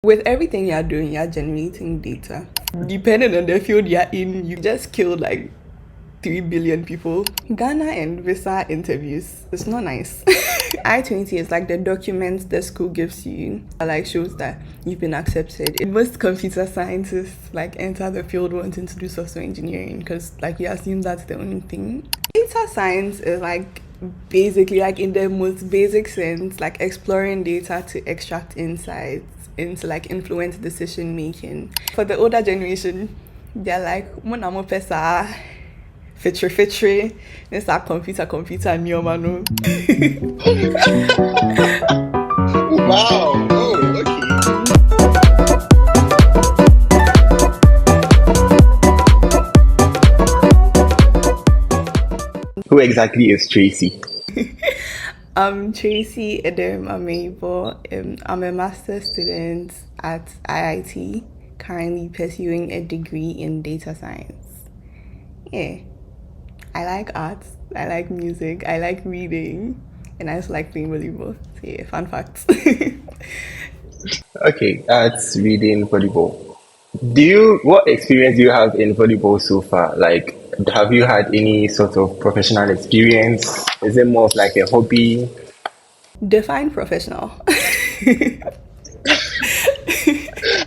With everything you're doing, you're generating data. Depending on the field you're in, you just killed like 3 billion people. Ghana and visa interviews. It's not nice. I-20 is like the documents the school gives you that like shows that you've been accepted. Most computer scientists like enter the field wanting to do software engineering because like we assume that's the only thing. Data science is like basically like in the most basic sense like exploring data to extract insights into like influence decision making. For the older generation, they're like monamo pesa fitri it's a computer nyomano. Wow. Oh, okay. Who exactly is Tracy? I'm Tracy, Edem, Ameyibor. I'm a master's student at IIT, currently pursuing a degree in data science. Yeah, I like art, I like music, I like reading, and I also like playing volleyball. So yeah, fun facts. Okay, that's reading volleyball. What experience do you have in volleyball so far? Like, have you had any sort of professional experience? Is it more of like a hobby? Define professional.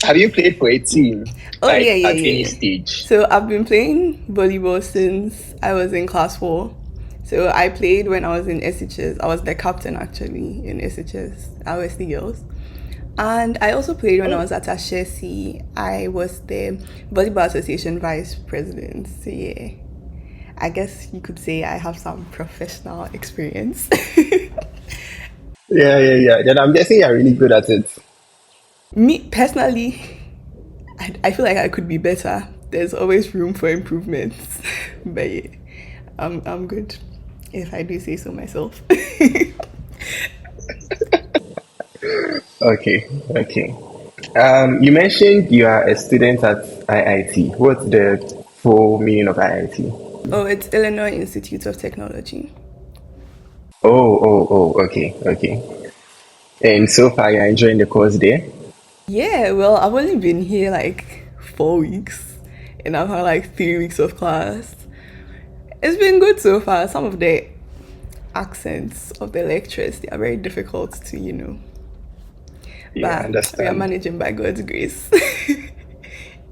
Have you played for a team, Oh yeah, like yeah, at yeah, any yeah. stage? So I've been playing volleyball since I was in class 4. So I played when I was in SHS. I was the captain actually in SHS, the girls. And I also played when I Oh, was at Ashesi. I was the Volleyball Association Vice President. So yeah, I guess you could say I have some professional experience. yeah. Then I'm guessing you're really good at it. Me personally, I feel like I could be better. There's always room for improvements. But yeah, I'm good, if I do say so myself. Okay. You mentioned you are a student at IIT. What's the full meaning of IIT? Oh, it's Illinois Institute of Technology. Okay. And so far, you're enjoying the course there? Yeah, well, I've only been here like 4 weeks, and I've had like 3 weeks of class. It's been good so far. Some of the accents of the lectures, they are very difficult to, Yeah, I but we are understand. managing by God's grace.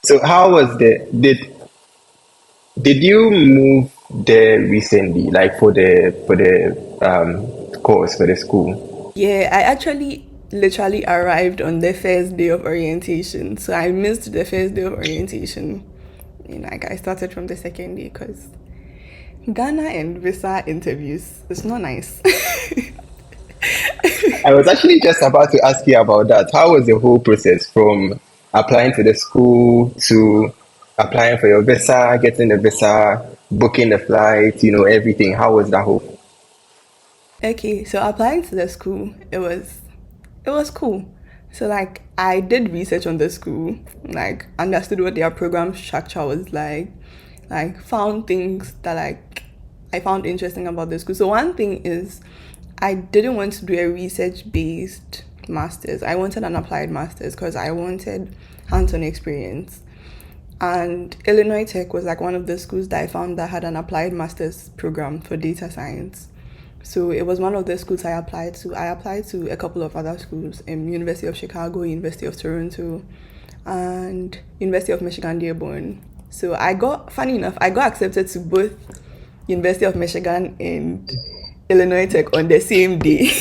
So, how was did you move there recently, like for the course for the school? Yeah, I actually literally arrived on the first day of orientation. So I missed the first day of orientation. And like I started from the second day because Ghana and visa interviews, it's not nice. I was actually just about to ask you about that. How was the whole process from applying to the school to applying for your visa, getting the visa, booking the flight, everything? How was that whole? Okay, so applying to the school, it was cool. So like I did research on the school, like understood what their program structure was like found things that like I found interesting about the school. So one thing is I didn't want to do a research based masters. I wanted an applied masters because I wanted hands-on experience. And Illinois Tech was like one of the schools that I found that had an applied master's program for data science. So it was one of the schools I applied to. I applied to a couple of other schools, University of Chicago, University of Toronto, and University of Michigan Dearborn. So funny enough, I got accepted to both University of Michigan and Illinois Tech on the same day.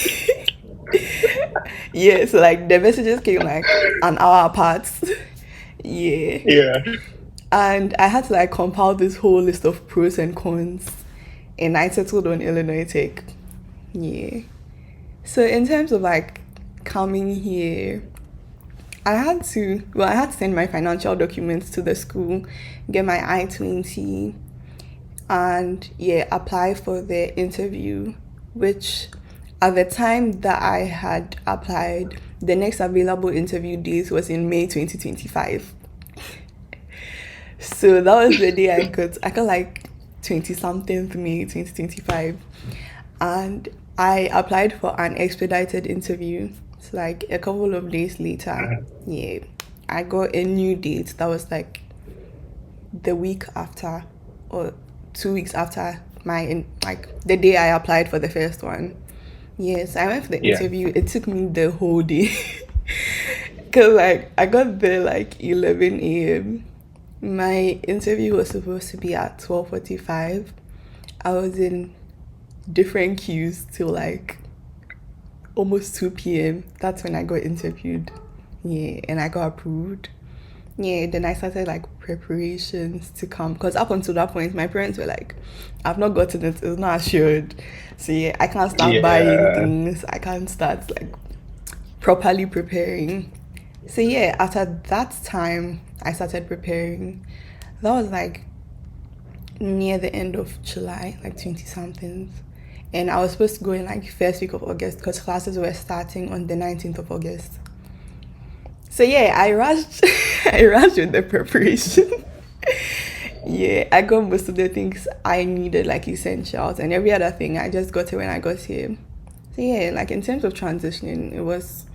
Yeah, so like the messages came like an hour apart. Yeah. Yeah. And I had to like compile this whole list of pros and cons, and I settled on Illinois Tech. Yeah. So in terms of like coming here, I had to send my financial documents to the school, get my I-20, and yeah, apply for the interview, which at the time that I had applied, the next available interview date was in May 2025. So that was the day I got like 20 something May 2025. And I applied for an expedited interview So like a couple of days later, yeah, I got a new date that was like the week after or 2 weeks after like the day I applied for the first one. Yes, I went for the Yeah. interview. It took me the whole day. Cause like I got there like 11 a.m. My interview was supposed to be at 12:45. I was in different queues till like almost 2 p.m. That's when I got interviewed. Yeah, and I got approved. Yeah, then I started like preparations to come because up until that point, my parents were like, "I've not gotten it; it's not assured." So yeah, I can't start buying Yeah. things. I can't start like properly preparing. So yeah, after that time, I started preparing. That was like near the end of July, like 20 somethings. And I was supposed to go in like first week of August because classes were starting on the 19th of August. So yeah, I rushed I rushed with the preparation. Yeah, I got most of the things I needed, like essentials and every other thing. I just got it when I got here. So yeah, like in terms of transitioning, it was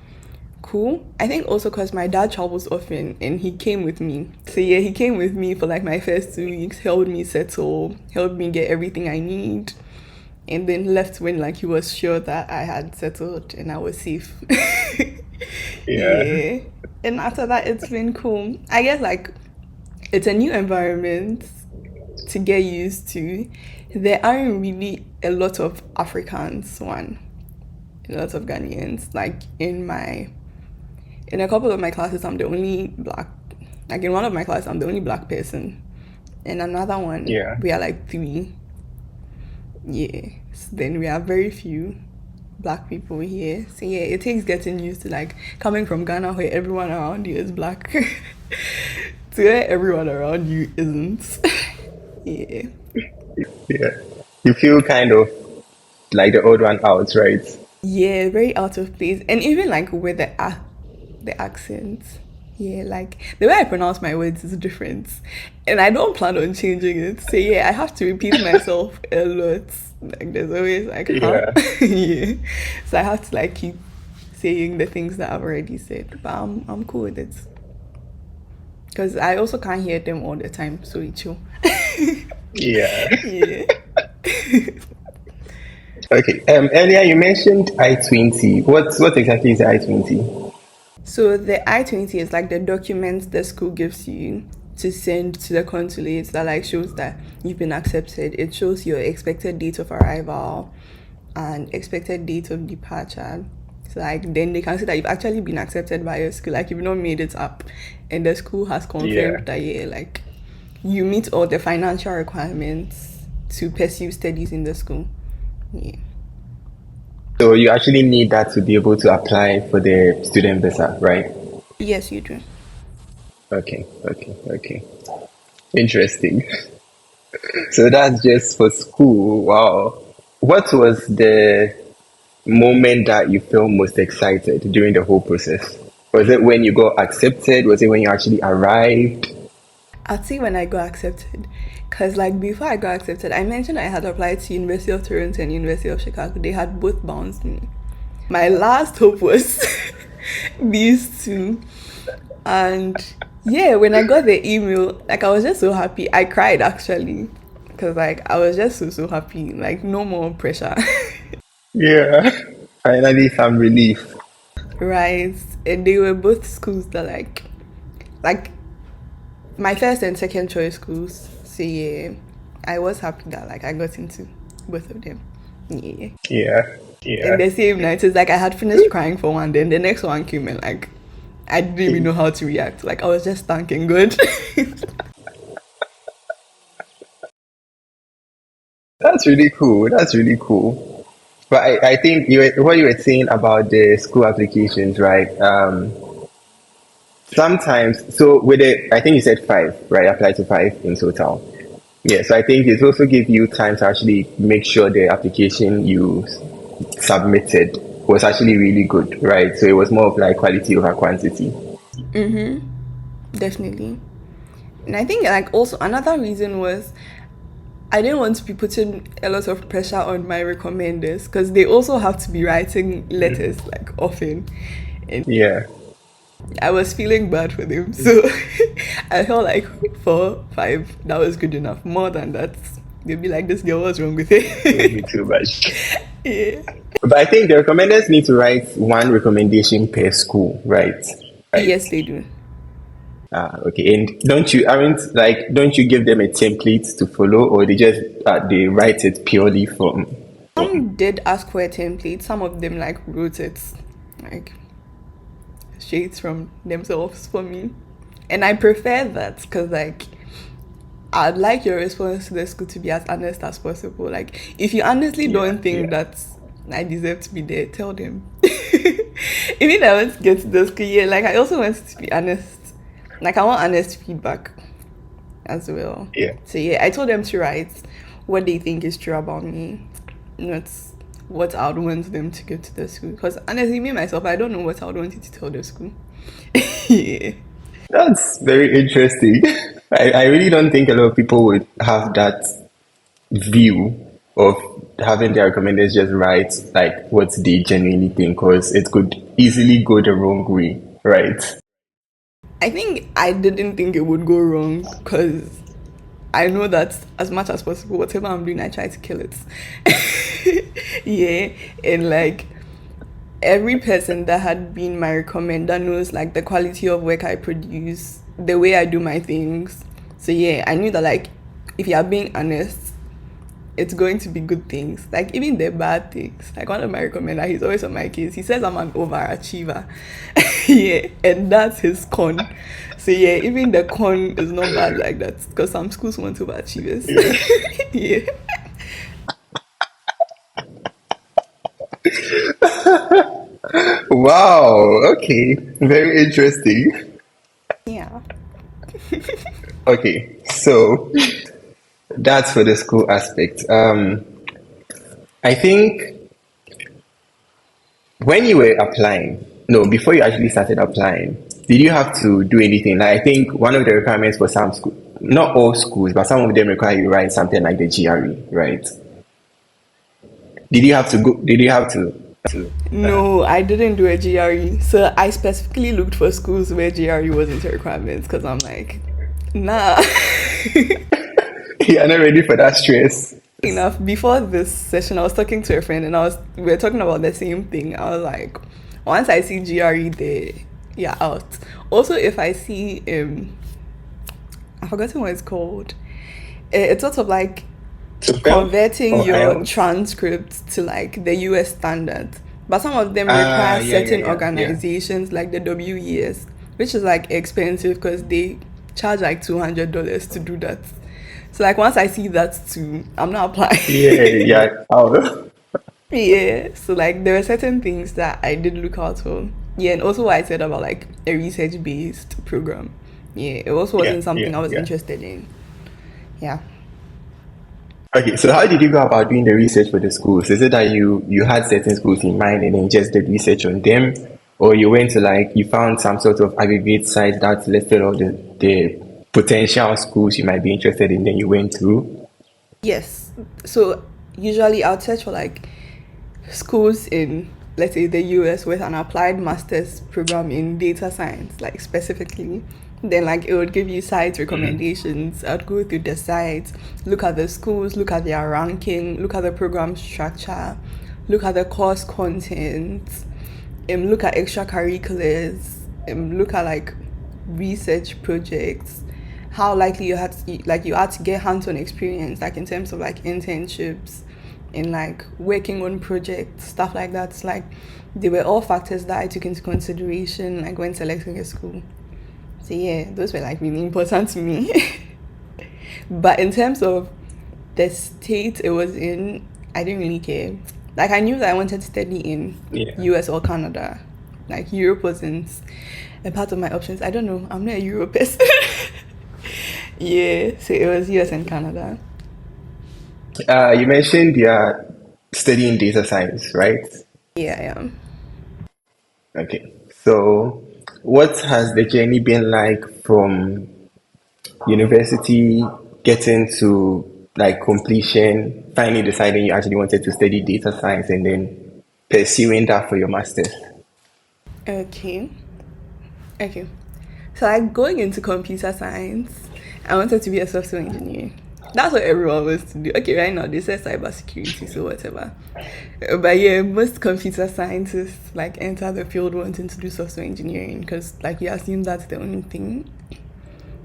cool. I think also because my dad travels often and he came with me. So yeah, he came with me for like my first 2 weeks, helped me settle, helped me get everything I need, and then left when like he was sure that I had settled and I was safe. Yeah. Yeah. And after that, it's been cool. I guess like it's a new environment to get used to. There aren't really a lot of Africans, one, a lot of Ghanaians. Like in a couple of my classes, I'm the only black. Like in one of my classes, I'm the only black person. In another one, Yeah. we are like three. Yeah. So then we are very few black people here. So yeah, it takes getting used to like coming from Ghana where everyone around you is black to where everyone around you isn't. Yeah. Yeah. You feel kind of like the odd one out, right? Yeah, very out of place. And even like with the accent. Yeah, like the way I pronounce my words is different. And I don't plan on changing it. So yeah, I have to repeat myself a lot. Like there's always like, huh? Yeah. Yeah. So I have to like keep saying the things that I've already said. But I'm cool with it. Because I also can't hear them all the time, so it's chill. Yeah. Yeah. Okay. Earlier you mentioned I-20. What exactly is I-20? So the I-20 is like the document the school gives you to send to the consulate that like shows that you've been accepted. It shows your expected date of arrival and expected date of departure. So like then they can see that you've actually been accepted by your school, like you've not made it up, and the school has Yeah. confirmed that yeah, like you meet all the financial requirements to pursue studies in the school. Yeah. So you actually need that to be able to apply for the student visa, right? Yes, you do. Okay. Okay. Okay. Interesting. So that's just for school. Wow. What was the moment that you felt most excited during the whole process? Was it when you got accepted? Was it when you actually arrived? I'd say when I got accepted. Because, like, before I got accepted, I mentioned I had applied to University of Toronto and University of Chicago. They had both bounced me. My last hope was these two. And yeah, when I got the email, like, I was just so happy. I cried, actually. Because, like, I was just so happy. Like, no more pressure. Yeah. Finally, some relief. Right. And they were both schools that, like, my first and second choice schools. So yeah, I was happy that like I got into both of them. Yeah. Yeah. In Yeah. the same night, it's like I had finished crying for one, then the next one came and like I didn't even know how to react. Like I was just thanking good. That's really cool. That's really cool. But I think what you were saying about the school applications, right? Sometimes, so with it, I think you said five, right? Apply to five in total. Yeah, so I think it also give you time to actually make sure the application you submitted was actually really good, right? So it was more of like quality over quantity. Definitely. And I think like also another reason was I didn't want to be putting a lot of pressure on my recommenders because they also have to be writing letters like often. And Yeah. I was feeling bad for them. So I felt like 4, 5, that was good enough. More than that, they'd be like, this girl, what's wrong with It would be it? too much. Yeah. But I think the recommenders need to write one recommendation per school, right? Yes, they do. Okay. And don't you give them a template to follow, or they write it purely from. Some did ask for a template. Some of them like wrote it like straight from themselves for me. And I prefer that because like I'd like your response to the school to be as honest as possible. Like, if you honestly Yeah, don't think yeah. that I deserve to be there, tell them. Even I want to get to the school, yeah, like, I also want it to be honest. Like, I want honest feedback as well. Yeah. So, yeah, I told them to write what they think is true about me, not what I would want them to give to the school. Because honestly, me myself, I don't know what I would want you to tell the school. Yeah. That's very interesting. I really don't think a lot of people would have that view of having their recommenders just write like what they genuinely think, because it could easily go the wrong way, right? I think I didn't think it would go wrong because I know that as much as possible, whatever I'm doing, I try to kill it. Yeah, and like every person that had been my recommender knows like the quality of work I produce, the way I do my things. So yeah, I knew that like if you are being honest, it's going to be good things. Like even the bad things. Like one of my recommender, he's always on my case. He says I'm an overachiever. Yeah, and that's his con. So yeah, even the con is not bad like that because some schools want overachievers. Yeah. Wow, okay, very interesting. Yeah. Okay, so that's for the school aspect. I think when you were applying, no, before you actually started applying, did you have to do anything? Like, I think one of the requirements for some school, not all schools, but some of them require you write something like the GRE, right? Did you have to go? Did you have to No, I didn't do a GRE. So I specifically looked for schools where GRE wasn't a requirement because I'm like, nah. you're not ready for that stress? Enough. Before this session, I was talking to a friend and we were talking about the same thing. I was like, once I see GRE there, you're out. Also, if I see I've forgotten what it's called. It's sort of like To fail converting or your IELTS? transcript to like the US standard. But some of them Ah, require yeah, yeah, certain yeah, yeah. organizations like the WES, which is like expensive because they charge like $200 to do that. So like once I see that too, I'm not Yeah, applying. yeah. Oh, Yeah. So like there were certain things that I did look out for. Yeah, and also what I said about like a research based program. Yeah, it also yeah, wasn't yeah, something I was yeah. interested in. Yeah. Okay, so how did you go about doing the research for the schools? Is it that you had certain schools in mind and then just did research on them, or you went to like you found some sort of aggregate site that listed all the potential schools you might be interested in, then you went through? Yes. So usually I'll search for like schools in let's say the US with an applied master's program in data science, like specifically. Then like it would give you site recommendations. I'd go through the sites, look at the schools, look at their ranking, look at the program structure, look at the course content, look at extracurriculars, look at like research projects, how likely you had to get hands-on experience, like in terms of like internships in like working on projects, stuff like that. It's like they were all factors that I took into consideration like when selecting a school. So yeah, those were like really important to me. But in terms of the state it was in, I didn't really care. Like I knew that I wanted to study in Yeah. US or Canada. Like Europe wasn't a part of my options. I don't know. I'm not a Europe person. Yeah, so it was US and Canada. You mentioned you're studying data science, right? Yeah, I am. Okay. So, what has the journey been like from university getting to like completion, finally deciding you actually wanted to study data science and then pursuing that for your master's? Okay. Okay. So like going into computer science, I wanted to be a software engineer. That's what everyone wants to do. Okay, right now they say cybersecurity, so whatever. But yeah, most computer scientists like enter the field wanting to do software engineering because like you assume that's the only thing.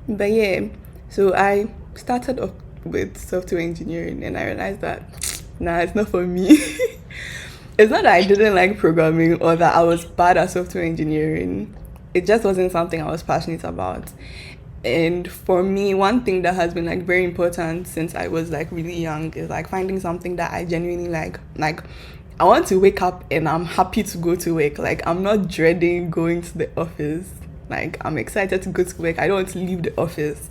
But yeah, so I started off with software engineering and I realized that nah, it's not for me. It's not that I didn't like programming or that I was bad at software engineering. It just wasn't something I was passionate about. And for me, one thing that has been like very important since I was like really young is like finding something that I genuinely like. Like I want to wake up and I'm happy to go to work. Like I'm not dreading going to the office. Like I'm excited to go to work. I don't want to leave the office.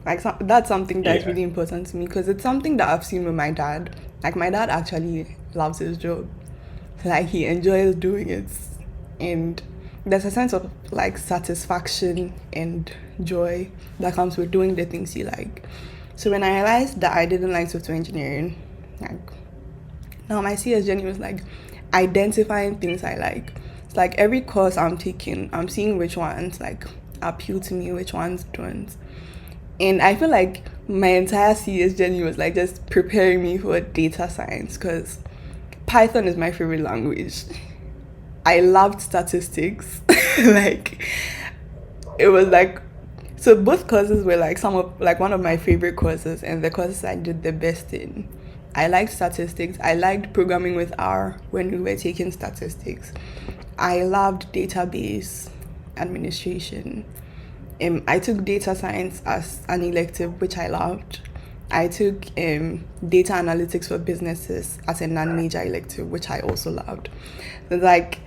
Like that's something that's Yeah. really important to me because it's something that I've seen with my dad. Like my dad actually loves his job. Like he enjoys doing it, and there's a sense of like satisfaction and joy that comes with doing the things you like. So when I realized that I didn't like software engineering, like now my CS journey was like identifying things I like. It's like every course I'm taking, I'm seeing which ones like appeal to me, which ones don't. And I feel like my entire CS journey was like just preparing me for data science because Python is my favorite language. I loved statistics. Like it was like so both courses were like some of like one of my favorite courses and the courses I did the best in. I liked statistics. I liked programming with R when we were taking statistics. I loved database administration. I took data science as an elective, which I loved. I took data analytics for businesses as a non-major elective, which I also loved. So like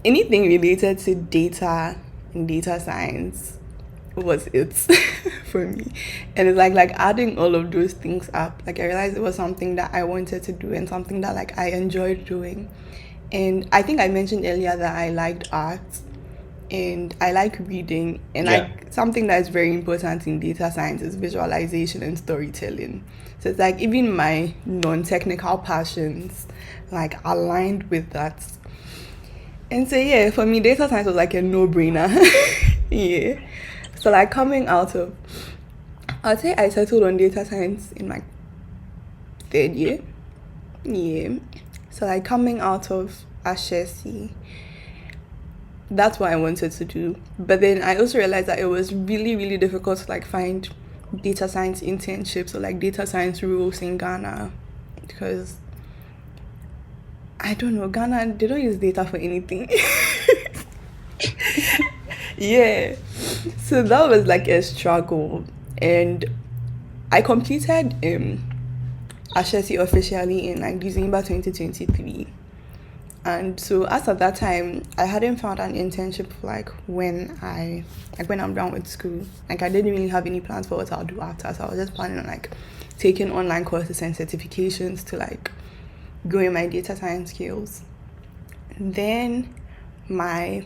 anything related to data and data science was it for me. And it's like adding all of those things up. Like I realized it was something that I wanted to do and something that like I enjoyed doing. And I think I mentioned earlier that I liked art and I like reading and Yeah. like something that is very important in data science is visualization and storytelling. So it's like even my non-technical passions like aligned with that. And so yeah, for me data science was like a no-brainer. Yeah. So like coming out of I'd say I settled on data science in my third year. Yeah. So like coming out of Ashesi, that's what I wanted to do. But then I also realized that it was really, really difficult to like find data science internships or like data science roles in Ghana because I don't know, Ghana they don't use data for anything. Yeah. So that was like a struggle. And I completed Ashesi officially in like December 2023. And so as of that time, I hadn't found an internship like when I'm done with school. Like I didn't really have any plans for what I'll do after. So I was just planning on like taking online courses and certifications to like grow in my data science skills. Then my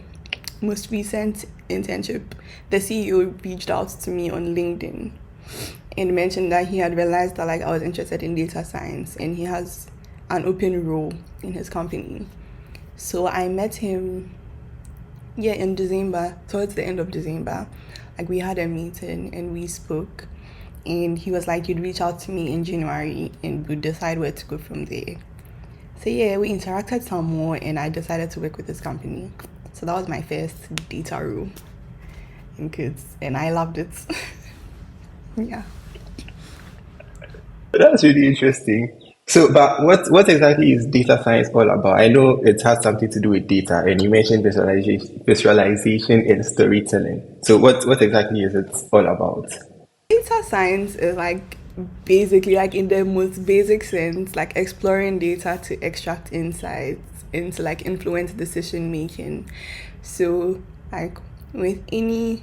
most recent internship, the CEO reached out to me on LinkedIn and mentioned that he had realized that like I was interested in data science and he has an open role in his company. So I met him, yeah, in December, towards the end of December. Like we had a meeting and we spoke. And he was like, you'd reach out to me in January and we'd decide where to go from there. So yeah, we interacted some more and I decided to work with this company. So that was my first data role in kids and I loved it. Yeah. That's really interesting. So, but what exactly is data science all about? I know it has something to do with data, and you mentioned visualization and storytelling. So, what exactly is it all about? Data science is like basically like in the most basic sense, like exploring data to extract insights and to like influence decision making. So like with any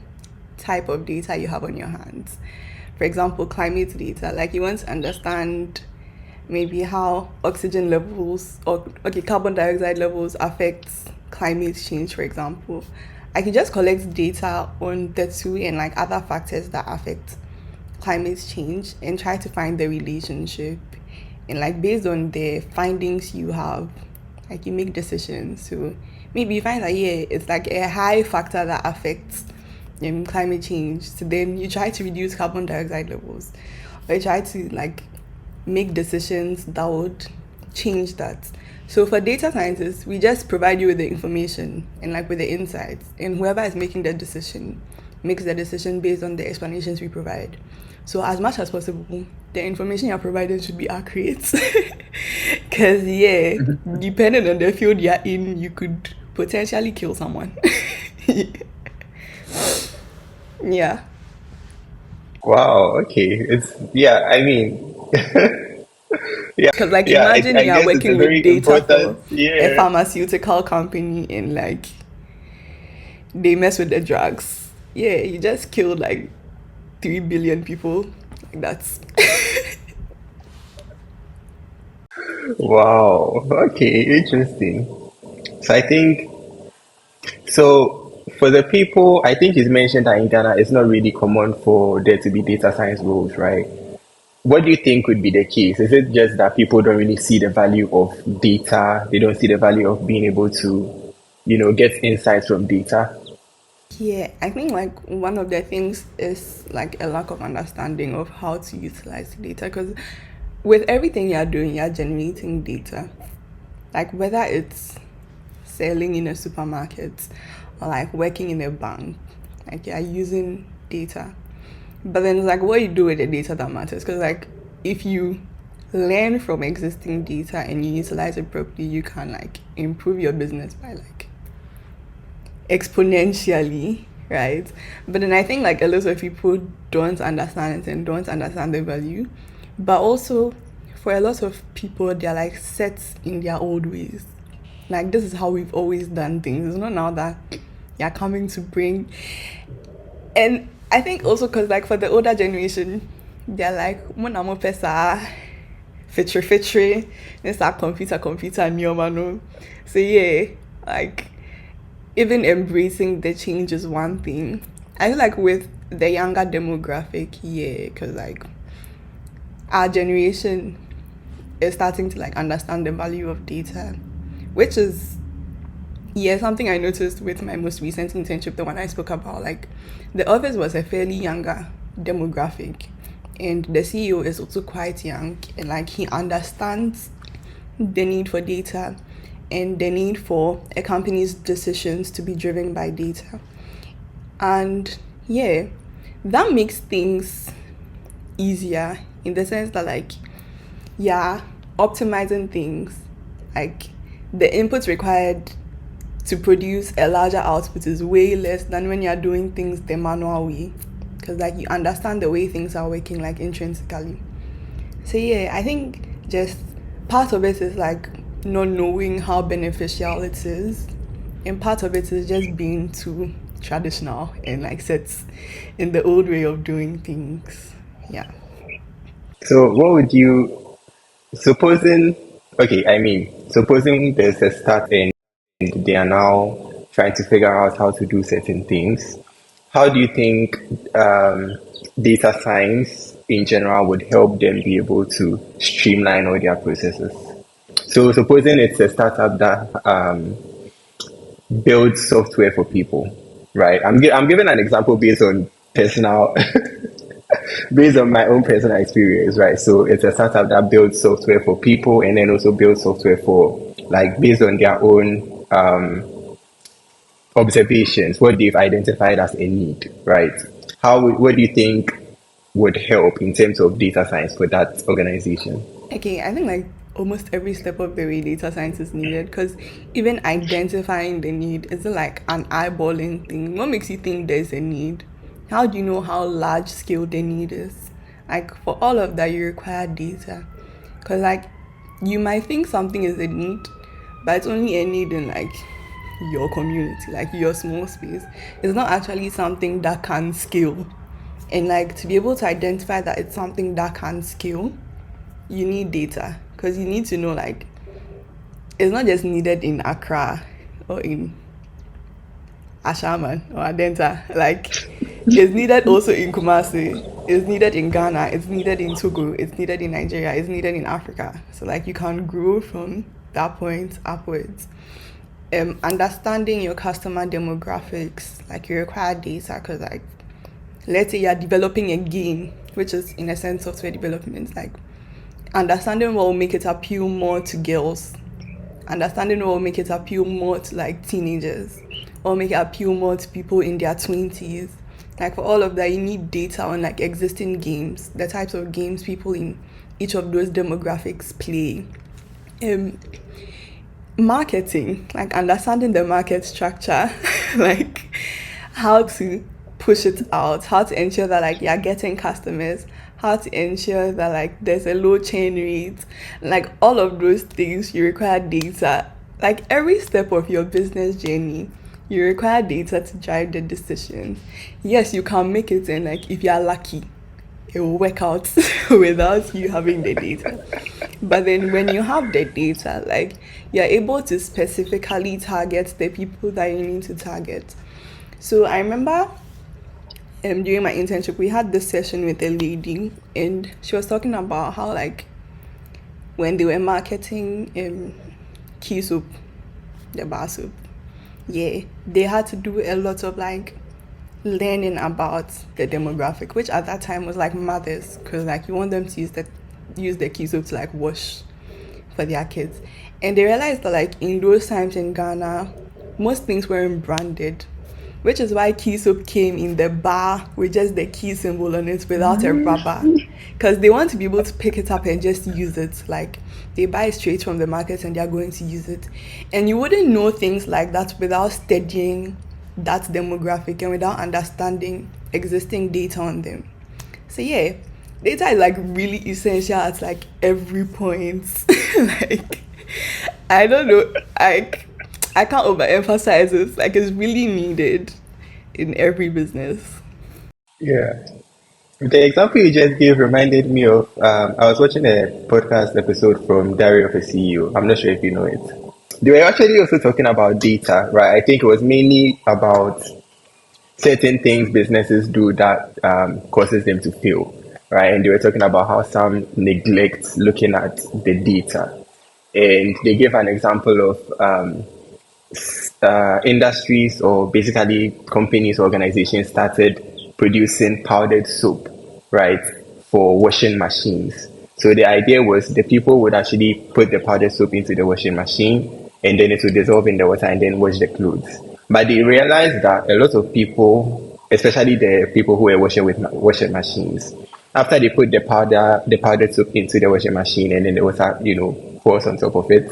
type of data you have on your hands. For example, climate data, like you want to understand maybe how oxygen levels or okay carbon dioxide levels affects climate change, for example. I can just collect data on the two and like other factors that affect climate change and try to find the relationship, and like based on the findings you have, like you make decisions. So maybe you find that yeah, it's like a high factor that affects climate change. So then you try to reduce carbon dioxide levels, or you try to like make decisions that would change that. So for data scientists, we just provide you with the information and like with the insights, and whoever is making the decision makes the decision based on the explanations we provide. So as much as possible, the information you're providing should be accurate. Because yeah, depending on the field you're in, you could potentially kill someone. Yeah. Wow, okay. It's yeah, I mean yeah, Because like yeah, imagine I you are guess it's a working with very data for important, a yeah. pharmaceutical company and like they mess with the drugs. Yeah, you just killed like 3 billion people. Like that's Wow. Okay, interesting. So I think so for the people, I think you mentioned that in Ghana it's not really common for there to be data science roles, right? What do you think would be the case? Is it just that people don't really see the value of data? They don't see the value of being able to, get insights from data? yeah. I think like one of the things is like a lack of understanding of how to utilize data. Because with everything you're doing, you're generating data. Like whether it's selling in a supermarket or like working in a bank, like you're using data. But then it's like what you do with the data that matters. Because like if you learn from existing data and you utilize it properly, you can like improve your business by like exponentially, right? But then I think like a lot of people don't understand it and don't understand the value. But also for a lot of people, they're like set in their old ways. Like this is how we've always done things. It's not now that you're coming to bring. And I think also because like for the older generation, they're like, "Mo na mo pesa, fitri, it's a computer, nyomano." So yeah, like even embracing the change is one thing. I feel like with the younger demographic, yeah, because like our generation is starting to like understand the value of data, which is yeah something I noticed with my most recent internship, the one I spoke about. Like the office was a fairly younger demographic, and the CEO is also quite young, and like he understands the need for data and the need for a company's decisions to be driven by data. And yeah, that makes things easier in the sense that like yeah, optimizing things, like the inputs required to produce a larger output is way less than when you're doing things the manual way, because like you understand the way things are working like intrinsically. So yeah, I think just part of it is like not knowing how beneficial it is, and part of it is just being too traditional and like set in the old way of doing things. Yeah. So what would you, supposing, okay, I mean, supposing there's a start and they are now trying to figure out how to do certain things, how do you think data science in general would help them be able to streamline all their processes? So supposing it's a startup that builds software for people, right? I'm giving an example based on personal, based on my own personal experience, right? So it's a startup that builds software for people and then also builds software for like based on their own observations, what they've identified as a need, right? What do you think would help in terms of data science for that organization? Okay, I think like almost every step of the way data science is needed, because even identifying the need isn't like an eyeballing thing. What makes you think there's a need? How do you know how large scale the need is? Like for all of that, you require data. Because like you might think something is a need, but it's only a need in like your community, like your small space. It's not actually something that can scale. And like to be able to identify that it's something that can scale, you need data, because you need to know like it's not just needed in Accra or in Ashaman or Adenta, like it's needed also in Kumasi. It's needed in Ghana, it's needed in Togo, it's needed in Nigeria, it's needed in Africa. So like you can grow from that point upwards. Understanding your customer demographics, like you require data, because like let's say you're developing a game, which is in a sense software development, like understanding what will make it appeal more to girls, understanding what will make it appeal more to like teenagers, or make it appeal more to people in their 20s. Like for all of that, you need data on like existing games, the types of games people in each of those demographics play. Um, Marketing, like understanding the market structure, like how to push it out, how to ensure that like you're getting customers, how to ensure that like there's a low chain rate, like all of those things you require data. Like every step of your business journey, you require data to drive the decisions. Yes, you can make it in like if you're lucky, it will work out without you having the data. But then when you have the data, like you're able to specifically target the people that you need to target. So I remember during my internship, we had this session with a lady, and she was talking about how like when they were marketing key soup, the bar soup, yeah, they had to do a lot of like learning about the demographic, which at that time was like mothers, because like you want them to use the key soap to like wash for their kids. And they realized that like in those times in Ghana, most things weren't branded, which is why key soap came in the bar with just the key symbol on it without a rubber, because they want to be able to pick it up and just use it. Like they buy it straight from the market and they're going to use it, and you wouldn't know things like that without studying that demographic and without understanding existing data on them. So yeah, data is like really essential at like every point. Like I don't know, I can't overemphasize it. Like it's really needed in every business. Yeah. The example you just gave reminded me of I was watching a podcast episode from Diary of a CEO. I'm not sure if you know it. They were actually also talking about data, right? I think it was mainly about certain things businesses do that causes them to fail, right? And they were talking about how some neglect looking at the data. And they gave an example of industries or basically companies, organizations started producing powdered soap, right, for washing machines. So the idea was the people would actually put the powdered soap into the washing machine and then it would dissolve in the water and then wash the clothes. But they realized that a lot of people, especially the people who were washing with washing machines, after they put the powdered soap into the washing machine and then the water, pours on top of it,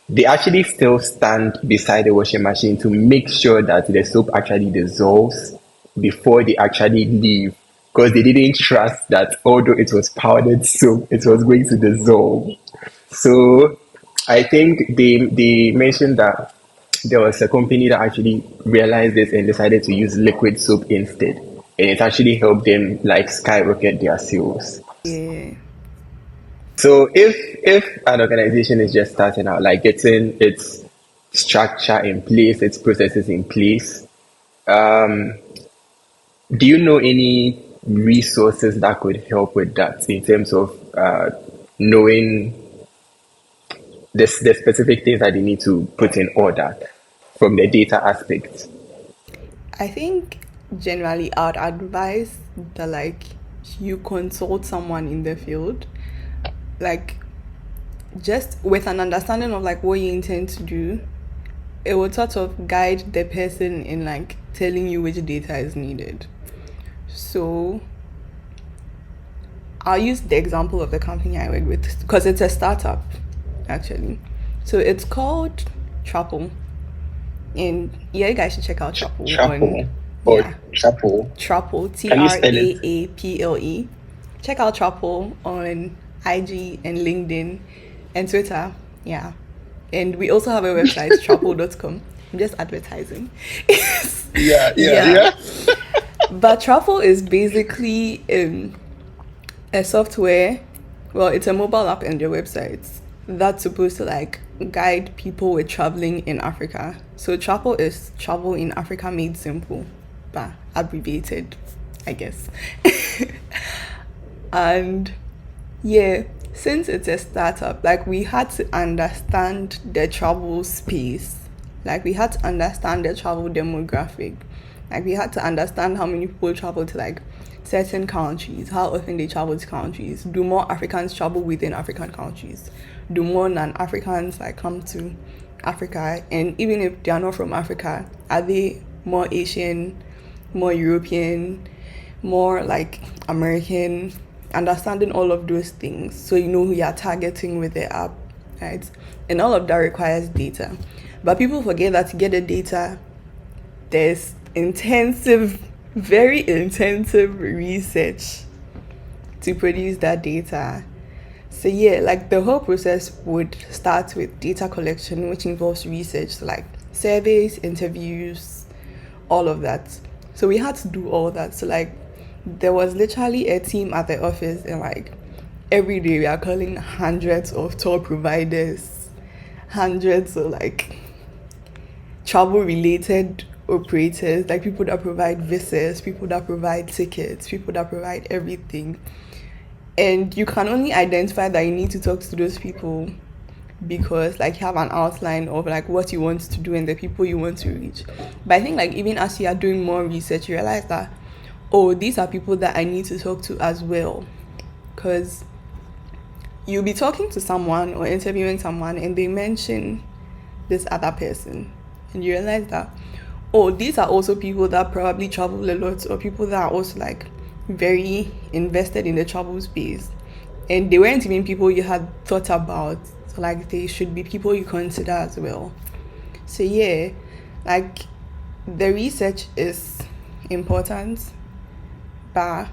they actually still stand beside the washing machine to make sure that the soap actually dissolves before they actually leave, because they didn't trust that although it was powdered soap, it was going to dissolve. So I think they mentioned that there was a company that actually realized this and decided to use liquid soap instead, and it actually helped them like skyrocket their sales. Yeah. So if an organization is just starting out, like getting its structure in place, its processes in place, um, do you know any resources that could help with that in terms of knowing the specific things that they need to put in order from the data aspect? I think generally I would advise that like you consult someone in the field, like just with an understanding of like what you intend to do. It would sort of guide the person in like telling you which data is needed. So I'll use the example of the company I work with because it's a startup actually. So it's called Traple. And yeah, you guys should check out Traple on, Chapel or yeah, chapel? Traple, T Can you R spell it? A A P L E. Check out Traple on IG and LinkedIn and Twitter. Yeah. And we also have a website, traple.com. I'm just advertising. Yeah, yeah, Yeah. yeah. But Travel is basically a software, well, it's a mobile app and their website that's supposed to like guide people with traveling in Africa. So Travel is travel in Africa made simple, but abbreviated. I guess. And yeah, since it's a startup, like we had to understand the travel space, like we had to understand the travel demographic, like we had to understand how many people travel to like certain countries, how often they travel to countries. Do more Africans travel within African countries? Do more non-Africans like come to Africa? And even if they are not from Africa, are they more Asian, more European, more like American? Understanding all of those things so you know who you're targeting with the app, right? And all of that requires data. But people forget that to get the data, there's intensive, very intensive research to produce that data. So yeah, like the whole process would start with data collection, which involves research, like surveys, interviews, all of that. So we had to do all that. So like there was literally a team at the office, and like every day we are calling hundreds of tour providers, hundreds of like travel related operators, like people that provide visas, people that provide tickets, people that provide everything. And you can only identify that you need to talk to those people because like you have an outline of like what you want to do and the people you want to reach. But I think like even as you are doing more research, you realize that, oh, these are people that I need to talk to as well. Because you'll be talking to someone or interviewing someone and they mention this other person, and you realize that, oh, these are also people that probably travel a lot, or people that are also like very invested in the travel space, and they weren't even people you had thought about. So like they should be people you consider as well. So yeah, like the research is important, but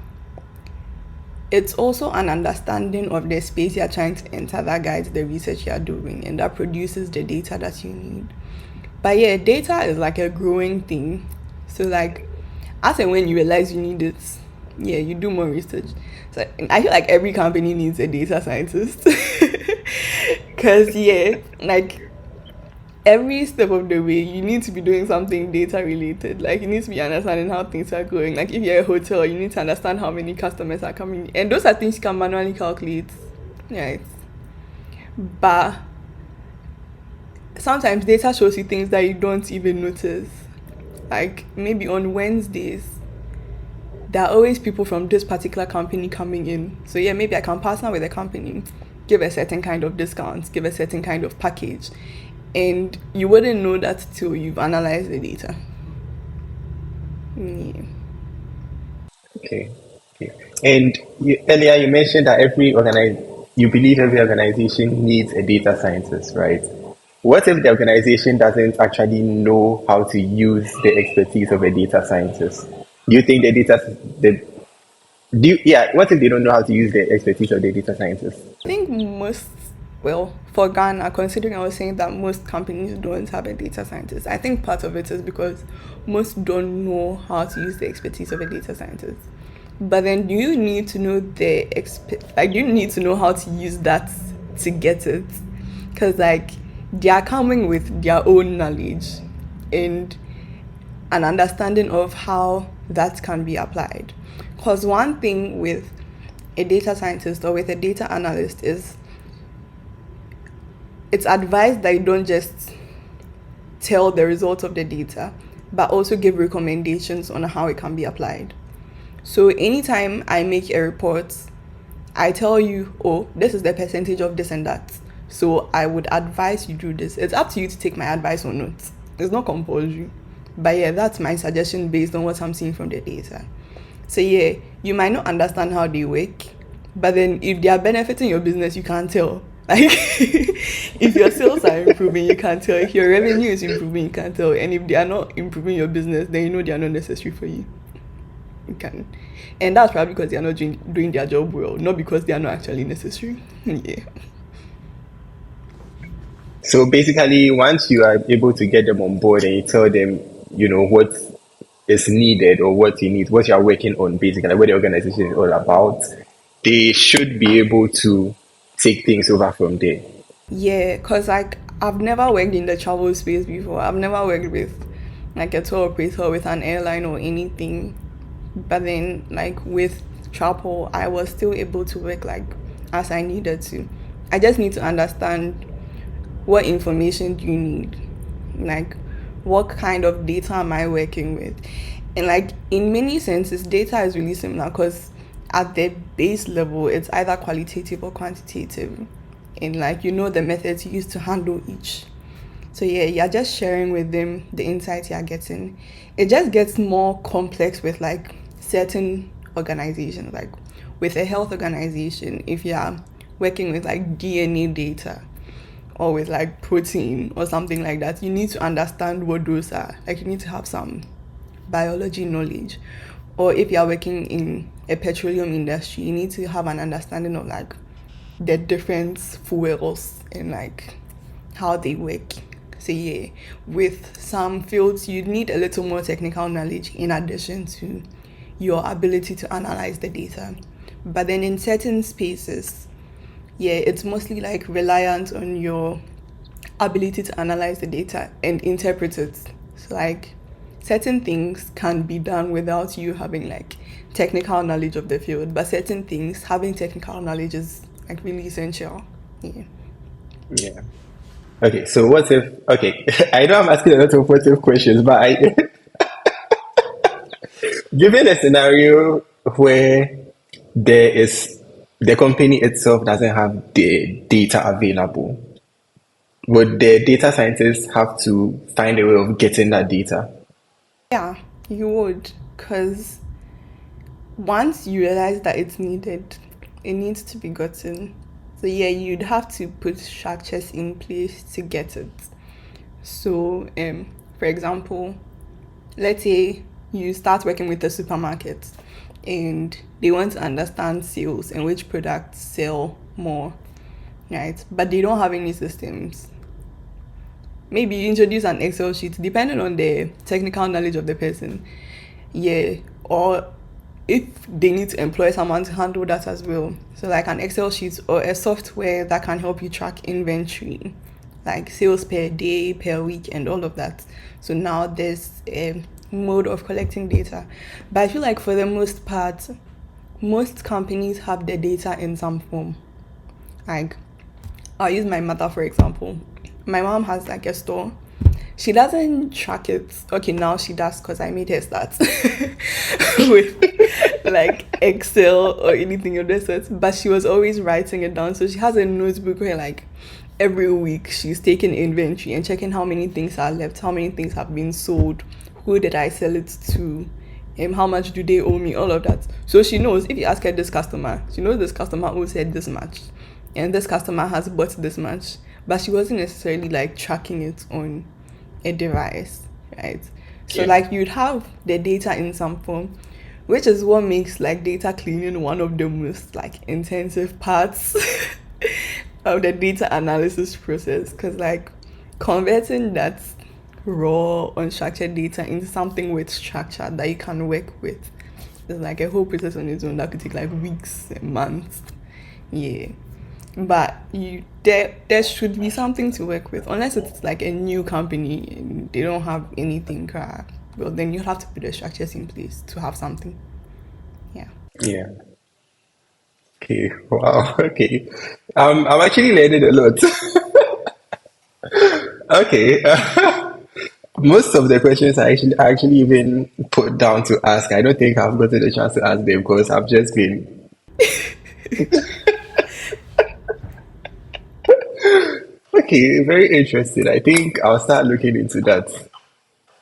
it's also an understanding of the space you're trying to enter that guides the research you're doing and that produces the data that you need. But yeah, data is like a growing thing. So like as and when you realize you need it, yeah, you do more research. So I feel like every company needs a data scientist. Cause yeah, like every step of the way you need to be doing something data related. Like you need to be understanding how things are going. Like if you're a hotel, you need to understand how many customers are coming, and those are things you can manually calculate, right? But sometimes data shows you things that you don't even notice. Like maybe on Wednesdays there are always people from this particular company coming in, so yeah, maybe I can partner with a company, give a certain kind of discounts, give a certain kind of package, and you wouldn't know that till you've analyzed the data. Yeah. Okay. Okay. And earlier you mentioned that you believe every organization needs a data scientist, right? What if the organization doesn't actually know how to use the expertise of a data scientist? Do you think the yeah, what if they don't know how to use the expertise of the data scientist? I think most, well, for Ghana, considering I was saying that most companies don't have a data scientist, I think part of it is because most don't know how to use the expertise of a data scientist. But then, do you need to know like, do you need to know how to use that to get it? Because, like, they are coming with their own knowledge and an understanding of how that can be applied. Because one thing with a data scientist or with a data analyst is it's advised that you don't just tell the results of the data, but also give recommendations on how it can be applied. So anytime I make a report, I tell you, oh, this is the percentage of this and that. So I would advise you do this. It's up to you to take my advice or not. It's not compulsory. But yeah, that's my suggestion based on what I'm seeing from the data. So yeah, you might not understand how they work, but then if they are benefiting your business, you can't tell. Like if your sales are improving, you can't tell. If your revenue is improving, you can't tell. And if they are not improving your business, then you know they are not necessary for you. You can. And that's probably because they are not doing their job well, not because they are not actually necessary. Yeah. So basically, once you are able to get them on board and you tell them, what is needed or what you need, what you are working on, basically, what the organization is all about, they should be able to take things over from there. Yeah, because like I've never worked in the travel space before. I've never worked with like a tour operator with an airline or anything. But then, like with chapel, I was still able to work like as I needed to. I just need to understand what information do you need, like what kind of data am I working with, and like in many senses, data is really similar because at the base level, it's either qualitative or quantitative, and like the methods used to handle each. So yeah, you're just sharing with them the insights you're getting. It just gets more complex with like certain organizations, like with a health organization, if you're working with like DNA data or with like protein or something like that, you need to understand what those are. Like you need to have some biology knowledge. Or if you're working in a petroleum industry, you need to have an understanding of like the different fuels and like how they work. So yeah, with some fields you need a little more technical knowledge in addition to your ability to analyze the data. But then in certain spaces, yeah, it's mostly like reliant on your ability to analyze the data and interpret it. So like certain things can be done without you having like technical knowledge of the field, but certain things having technical knowledge is like really essential. Yeah. Yeah. Okay, so what if, okay, I know I'm asking a lot of what if questions, but given a scenario where there is, the company itself doesn't have the data available, would the data scientists have to find a way of getting that data? Yeah, you would, because once you realize that it's needed, it needs to be gotten. So yeah, you'd have to put structures in place to get it. So, for example, let's say you start working with a supermarket and they want to understand sales and which products sell more, right? But they don't have any systems. Maybe you introduce an Excel sheet depending on the technical knowledge of the person. Yeah, or if they need to employ someone to handle that as well. So like an Excel sheet or a software that can help you track inventory, like sales per day, per week, and all of that. So now there's a mode of collecting data. But I feel like for the most part, most companies have the data in some form. Like I'll use my mother for example. My mom has like a store. She doesn't track it. Okay, now she does because I made her start with like Excel or anything of that sort. But she was always writing it down. So she has a notebook where like every week she's taking inventory and checking how many things are left, how many things have been sold, who did I sell it to, how much do they owe me, all of that. So she knows if you ask her this customer, she knows this customer owes her this much, and this customer has bought this much. But she wasn't necessarily like tracking it on a device, right? So Yeah. like you'd have the data in some form, which is what makes like data cleaning one of the most like intensive parts of the data analysis process, because like converting that raw unstructured data into something with structure that you can work with is like a whole process on its own that could take like weeks and months. Yeah, but there should be something to work with, unless it's like a new company and they don't have anything crack. Well, then you have to put the structures in place to have something. Yeah. Yeah. Okay. Wow. Okay. I'm actually learning a lot. Okay. Most of the questions I actually even put down to ask. I don't think I've gotten a chance to ask them because I've just been okay. Very interesting. I think I'll start looking into that.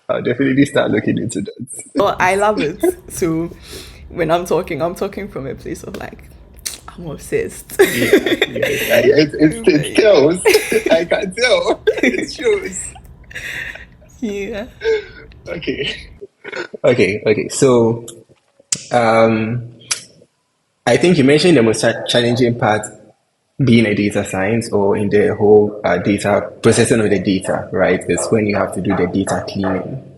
I'll definitely start looking into that. Well, I love it. So when I'm talking from a place of like, I'm obsessed. Yeah. Yeah. It But tells. I can tell. It shows. yeah. Okay. Okay. Okay. So, um, I think you mentioned the most challenging part being a data science or in the whole data processing of the data, right? Is when you have to do the data cleaning.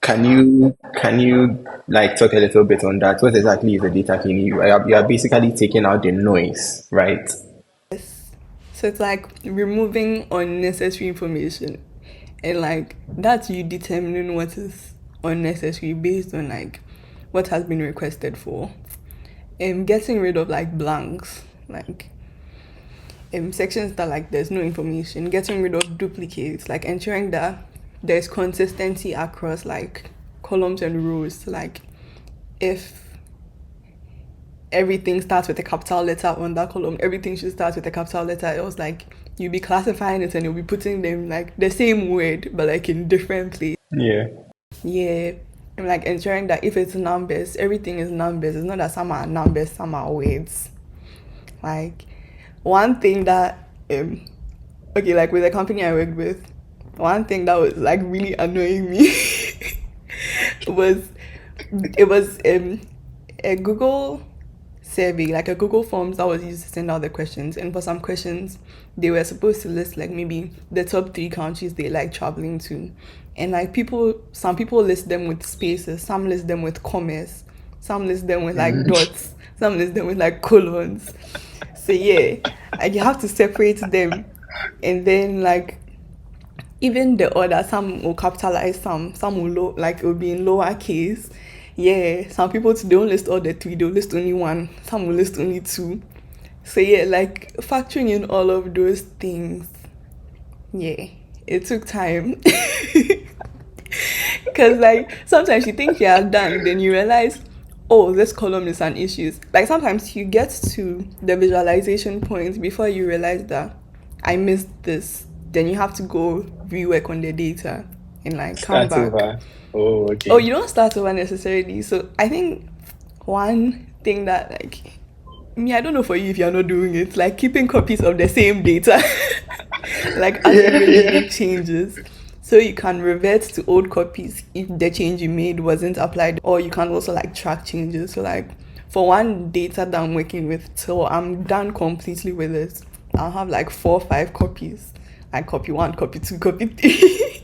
Can you like talk a little bit on that? What exactly is the data cleaning? You are basically taking out the noise, right? So it's like removing unnecessary information. And like that's you determining what is unnecessary based on like what has been requested for. Getting rid of like blanks, like sections that like there's no information, getting rid of duplicates, like ensuring that there's consistency across like columns and rows. Like if everything starts with a capital letter on that column, everything should start with a capital letter. It was like you'll be classifying it and you'll be putting them like the same word but like in different places. Yeah. Yeah. And like ensuring that if it's numbers, everything is numbers. It's not that some are numbers, some are words. Like one thing that okay, like with the company I worked with, one thing that was like really annoying me was it was a Google survey, like a Google Forms that was used to send out the questions. And for some questions, they were supposed to list like maybe the top 3 countries they like traveling to. And like some people list them with spaces, some list them with commas, some list them with like dots, some list them with like colons. So yeah, like you have to separate them. And then like even the order, some will capitalize, some will like it will be in lowercase. Yeah, some people don't list all the 3, they'll list only 1, some will list only 2. So yeah, like factoring in all of those things, yeah, it took time. Because like sometimes you think you are done, then you realize, oh, this column is an issue. Like sometimes you get to the visualization point before you realize that I missed this. Then you have to go rework on the data and like come Start back. over. Oh, Oh, okay. you don't start over necessarily. So I think one thing that like me, I don't know for you if you're not doing it, like keeping copies of the same data, like as and Yeah, when you yeah. make changes. So you can revert to old copies if the change you made wasn't applied, or you can also like track changes. So like for one data that I'm working with till I'm done completely with it, I'll have like 4 or 5 copies. Like copy 1, copy 2, copy 3.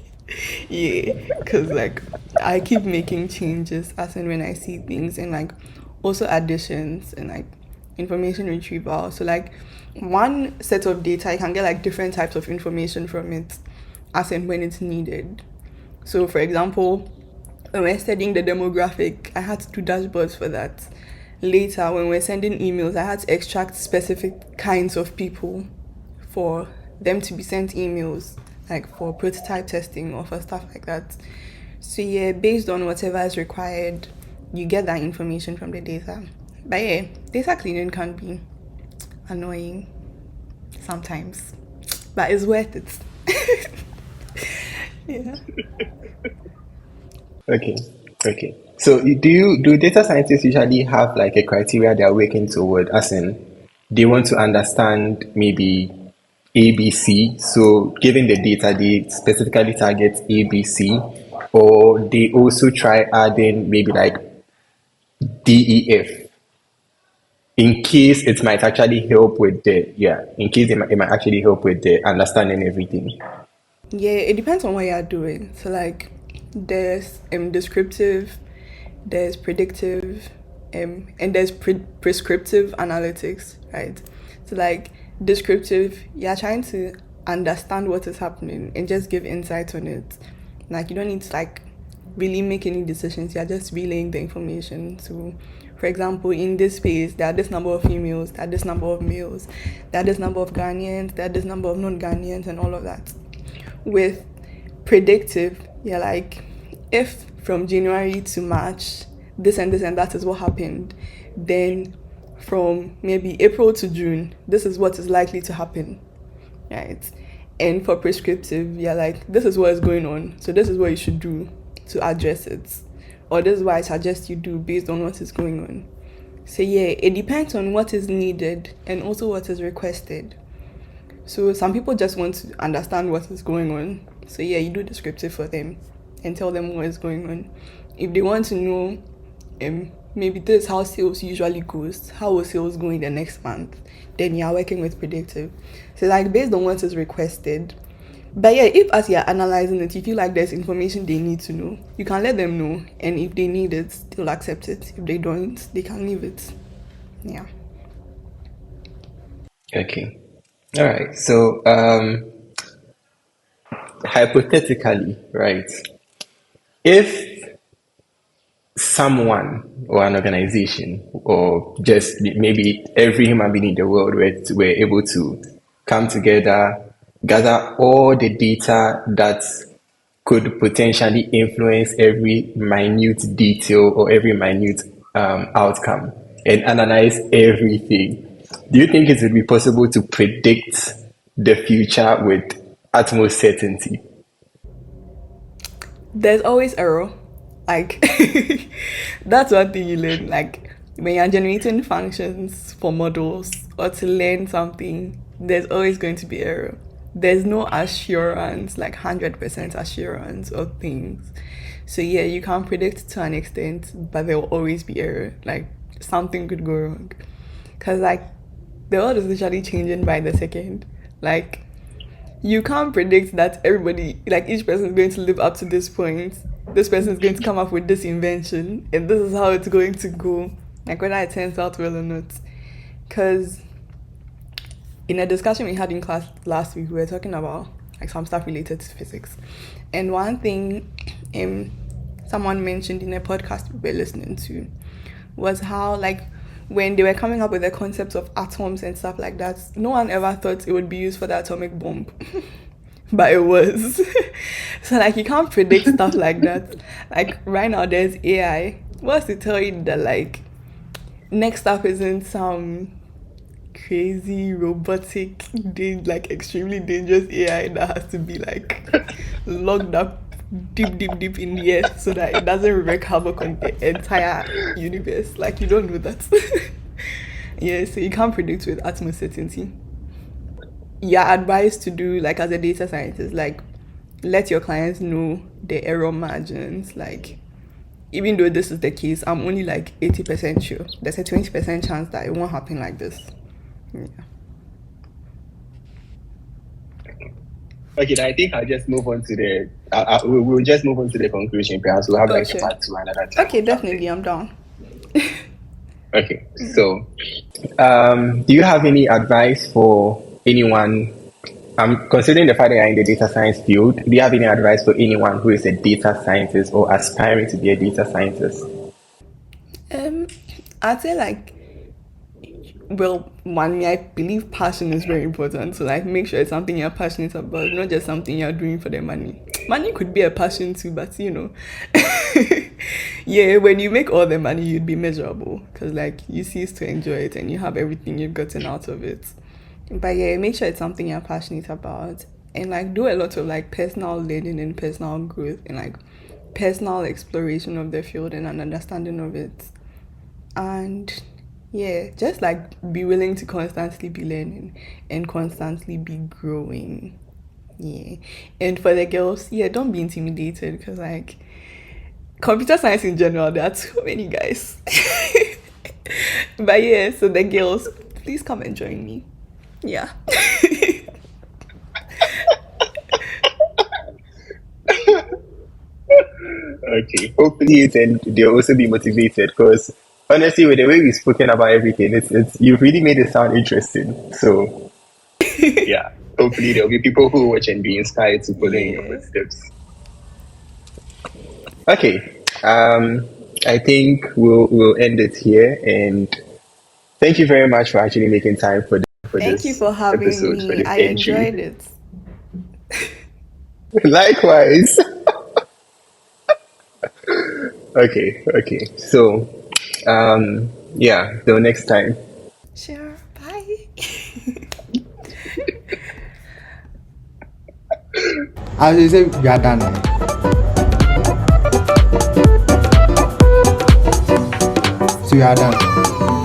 Yeah, because like I keep making changes as and when I see things, and like also additions and like information retrieval. So like one set of data, I can get like different types of information from it as and when it's needed. So for example, when we're studying the demographic, I had to do dashboards for that. Later, when we're sending emails, I had to extract specific kinds of people for them to be sent emails, like for prototype testing or for stuff like that. So yeah, based on whatever is required, you get that information from the data. But yeah, data cleaning can be annoying sometimes, but it's worth it. Yeah. Okay. Okay. So do data scientists usually have like a criteria they are working toward, as in they want to understand maybe ABC, so given the data they specifically target ABC, or they also try adding maybe like DEF in case it might actually help with the in case it might actually help with the understanding everything. Yeah, it depends on what you're doing. So like there's descriptive, there's predictive, and there's prescriptive analytics, right? So like descriptive, you're trying to understand what is happening and just give insight on it. Like you don't need to like really make any decisions. You're just relaying the information. So for example, in this space, there are this number of females, there are this number of males, there are this number of Ghanaians, there are this number of non-Ghanaians, and all of that. With predictive, you're like, if from January to March, this and that is what happened, then from maybe April to June, this is what is likely to happen, right? And for prescriptive, you're like, this is what is going on, so this is what you should do to address it, or this is what I suggest you do based on what is going on. So yeah, it depends on what is needed and also what is requested. So some people just want to understand what is going on. So yeah, you do descriptive for them and tell them what is going on. If they want to know, maybe this is how sales usually goes, how will sales go in the next month, then you are working with predictive. So like based on what is requested. But yeah, if as you're analyzing it, you feel like there's information they need to know, you can let them know. And if they need it, they'll accept it. If they don't, they can leave it. Yeah. Okay. All right. So hypothetically, right? If someone or an organization, or just maybe every human being in the world were able to come together, gather all the data that could potentially influence every minute detail or every minute outcome and analyze everything. Do you think it would be possible to predict the future with utmost certainty? There's always error. Like that's one thing you learn. Like when you're generating functions for models or to learn something, there's always going to be error. There's no assurance, like 100% assurance of things. So yeah, you can predict to an extent, but there will always be error. Like something could go wrong. Cause like the world is literally changing by the second. Like you can't predict that everybody, like each person is going to live up to this point. This person is going to come up with this invention, and this is how it's going to go. Like whether it turns out well or not. Because in a discussion we had in class last week, we were talking about like some stuff related to physics. And one thing someone mentioned in a podcast we were listening to was how like when they were coming up with the concepts of atoms and stuff like that, no one ever thought it would be used for the atomic bomb. But it was. So like you can't predict stuff like that. Like right now there's AI. What's to tell you that like next up isn't some crazy robotic like extremely dangerous AI that has to be like locked up deep in the earth so that it doesn't wreak havoc on the entire universe. Like you don't know that. Yeah, so you can't predict with utmost certainty. You're advised to do like as a data scientist, like let your clients know the error margins. Like even though this is the case, I'm only like 80% sure. There's a 20% chance that it won't happen like this. Yeah. Okay, I think I'll just move on to the. We'll just move on to the conclusion. Perhaps we'll have like a Sure. part two another time. Okay, definitely, I'm down. Okay, so do you have any advice for anyone? Considering the fact that you're in the data science field, do you have any advice for anyone who is a data scientist or aspiring to be a data scientist? I'd say like, well, one, I believe passion is very important. So like, make sure it's something you're passionate about, not just something you're doing for the money. Money could be a passion too, but you know, yeah, when you make all the money, you'd be miserable because like you cease to enjoy it and you have everything you've gotten out of it. But yeah, make sure it's something you're passionate about and like do a lot of like personal learning and personal growth and like personal exploration of the field and an understanding of it. And yeah, just like be willing to constantly be learning and constantly be growing. Yeah. And for the girls, yeah, don't be intimidated because like computer science in general, there are too many guys. But yeah, so the girls, please come and join me. Yeah. Okay, hopefully then they'll also be motivated because honestly, with the way we've spoken about everything, it's you've really made it sound interesting. So yeah, hopefully there'll be people who watch and be inspired to follow in your footsteps. Okay, I think we'll end it here, and thank you very much for actually making time for Thank you this for having episode, for me. this I entry. enjoyed it. Likewise. Okay. So, yeah, till next time. Sure. Bye. As you say, we are done. So we are done.